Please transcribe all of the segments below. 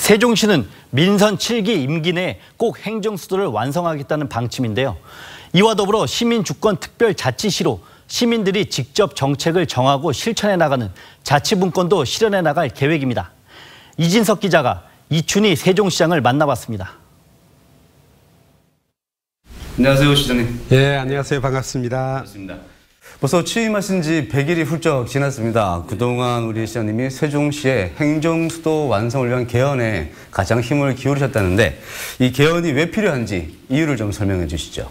세종시는 민선 7기 임기 내에 꼭 행정수도를 완성하겠다는 방침인데요. 이와 더불어 시민주권특별자치시로 시민들이 직접 정책을 정하고 실천해 나가는 자치분권도 실현해 나갈 계획입니다. 이진석 기자가 이춘희 세종시장을 만나봤습니다. 안녕하세요, 시장님. 예, 안녕하세요. 반갑습니다. 반갑습니다. 벌써 취임하신 지 100일이 훌쩍 지났습니다. 그동안 우리 시장님이 세종시의 행정수도 완성을 위한 개헌에 가장 힘을 기울이셨다는데 이 개헌이 왜 필요한지 이유를 좀 설명해 주시죠.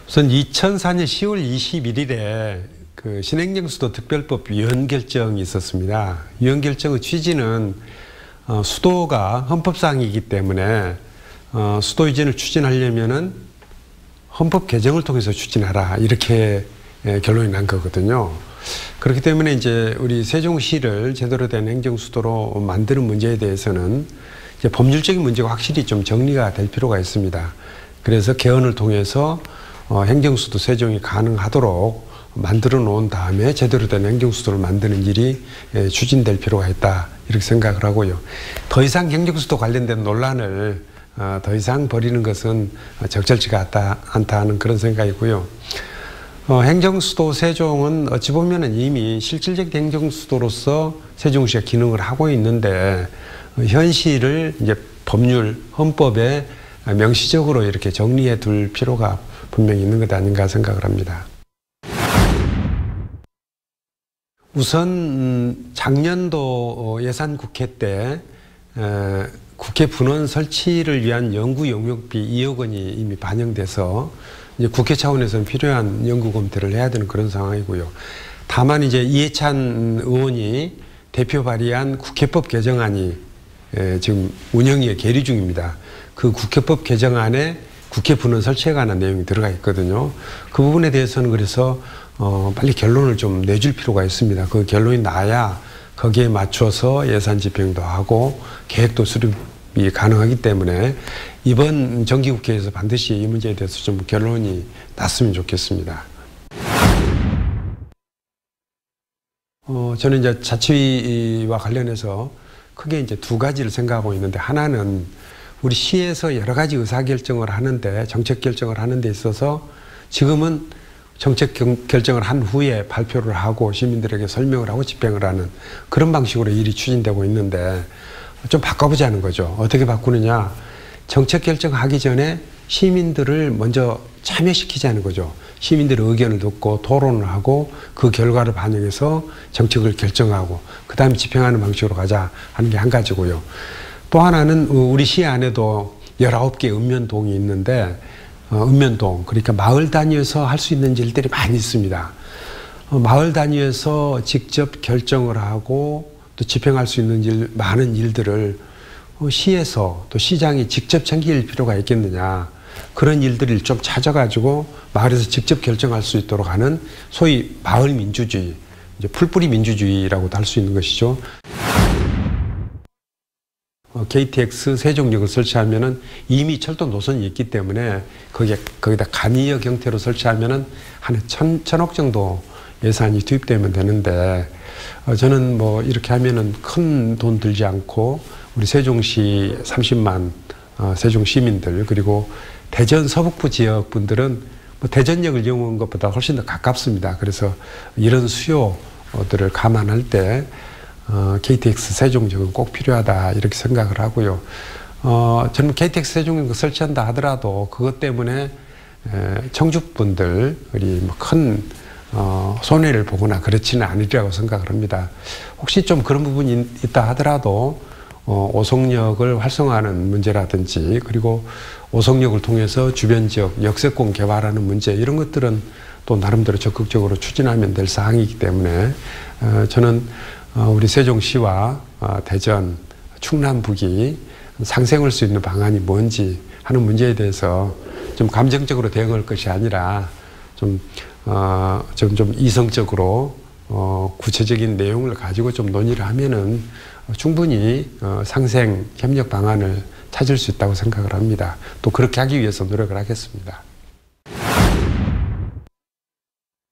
우선 2004년 10월 21일에 그 신행정수도 특별법 위헌 결정이 있었습니다. 위헌 결정의 취지는 수도가 헌법사항이기 때문에 수도 이전을 추진하려면은 헌법 개정을 통해서 추진하라 이렇게 결론이 난 거거든요. 그렇기 때문에 이제 우리 세종시를 제대로 된 행정수도로 만드는 문제에 대해서는 이제 법률적인 문제가 확실히 좀 정리가 될 필요가 있습니다. 그래서 개헌을 통해서 행정수도 세종이 가능하도록 만들어 놓은 다음에 제대로 된 행정수도를 만드는 일이 추진될 필요가 있다 이렇게 생각을 하고요. 더 이상 행정수도 관련된 논란을 더 이상 벌이는 것은 적절치가 않다 하는 그런 생각이고요. 행정수도 세종은 어찌 보면은 이미 실질적 행정수도로서 세종시가 기능을 하고 있는데 현실을 이제 법률, 헌법에 명시적으로 이렇게 정리해 둘 필요가 분명히 있는 것 아닌가 생각을 합니다. 우선 작년도 예산국회 때 국회 분원 설치를 위한 연구 용역비 2억 원이 이미 반영돼서 이제 국회 차원에서는 필요한 연구 검토를 해야 되는 그런 상황이고요. 다만 이제 이해찬 의원이 대표 발의한 국회법 개정안이 지금 운영위에 계류 중입니다. 그 국회법 개정안에 국회 분원 설치에 관한 내용이 들어가 있거든요. 그 부분에 대해서는 그래서 빨리 결론을 좀 내줄 필요가 있습니다. 그 결론이 나야 거기에 맞춰서 예산 집행도 하고 계획도 수립이 가능하기 때문에 이번 정기국회에서 반드시 이 문제에 대해서 좀 결론이 났으면 좋겠습니다. 저는 이제 자치위와 관련해서 크게 이제 두 가지를 생각하고 있는데, 하나는 우리 시에서 여러 가지 의사결정을 하는데, 정책 결정을 하는 데 있어서 지금은 정책 결정을 한 후에 발표를 하고 시민들에게 설명을 하고 집행을 하는 그런 방식으로 일이 추진되고 있는데 좀 바꿔보자는 거죠. 어떻게 바꾸느냐. 정책 결정하기 전에 시민들을 먼저 참여시키자는 거죠. 시민들의 의견을 듣고 토론을 하고 그 결과를 반영해서 정책을 결정하고 그 다음에 집행하는 방식으로 가자 하는 게 한 가지고요. 또 하나는 우리 시 안에도 19개 읍면동이 있는데 읍면동, 그러니까 마을 단위에서 할 수 있는 일들이 많이 있습니다. 마을 단위에서 직접 결정을 하고 또 집행할 수 있는 많은 일들을 시에서 또 시장이 직접 챙길 필요가 있겠느냐. 그런 일들을 좀 찾아가지고 마을에서 직접 결정할 수 있도록 하는 소위 마을 민주주의, 이제 풀뿌리 민주주의라고도 할 수 있는 것이죠. KTX 세종역을 설치하면은 이미 철도 노선이 있기 때문에 거기다 간이역 형태로 설치하면은 한 천억 정도 예산이 투입되면 되는데, 저는 뭐 이렇게 하면은 큰 돈 들지 않고 우리 세종시 30만 세종 시민들, 그리고 대전 서북부 지역 분들은 뭐 대전역을 이용한 것보다 훨씬 더 가깝습니다. 그래서 이런 수요들을 감안할 때 KTX 세종역은 꼭 필요하다 이렇게 생각을 하고요. 저는 KTX 세종역을 설치한다 하더라도 그것 때문에 청주분들이 뭐 큰 손해를 보거나 그렇지는 않으리라고 생각을 합니다. 혹시 좀 그런 부분이 있다 하더라도 오송역을 활성화하는 문제라든지, 그리고 오송역을 통해서 주변 지역 역세권 개발하는 문제, 이런 것들은 또 나름대로 적극적으로 추진하면 될 사항이기 때문에 저는 우리 세종시와 대전, 충남북이 상생할 수 있는 방안이 뭔지 하는 문제에 대해서 좀 감정적으로 대응할 것이 아니라 좀 이성적으로 구체적인 내용을 가지고 좀 논의를 하면은 충분히 상생 협력 방안을 찾을 수 있다고 생각을 합니다. 또 그렇게 하기 위해서 노력을 하겠습니다.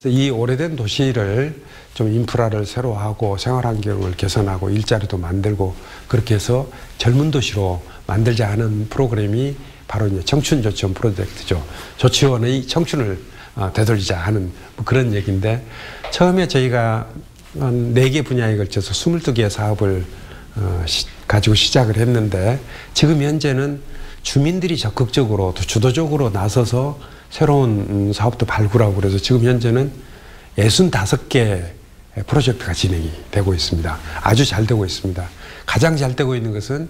이 오래된 도시를 좀 인프라를 새로 하고 생활 환경을 개선하고 일자리도 만들고 그렇게 해서 젊은 도시로 만들자 하는 프로그램이 바로 이제 청춘 조치원 프로젝트죠. 조치원의 청춘을 되돌리자 하는 뭐 그런 얘기인데 처음에 저희가 한 4개 분야에 걸쳐서 22개의 사업을 가지고 시작을 했는데 지금 현재는 주민들이 적극적으로 또 주도적으로 나서서 새로운 사업도 발굴하고 그래서 지금 현재는 65개 프로젝트가 진행이 되고 있습니다. 아주 잘 되고 있습니다. 가장 잘 되고 있는 것은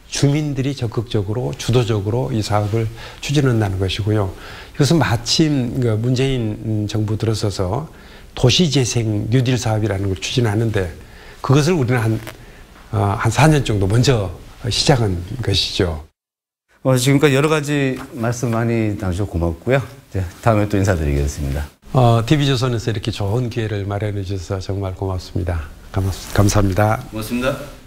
주민들이 적극적으로 주도적으로 이 사업을 추진한다는 것이고요. 이것은 마침 문재인 정부 들어서서 도시재생 뉴딜 사업이라는 걸 추진하는데 그것을 우리는 한 4년 정도 먼저 시작한 것이죠. 지금까지 여러 가지 말씀 많이 나누셔서 고맙고요. 다음에 또 인사드리겠습니다. TV조선에서 이렇게 좋은 기회를 마련해 주셔서 정말 고맙습니다. 감사합니다. 고맙습니다.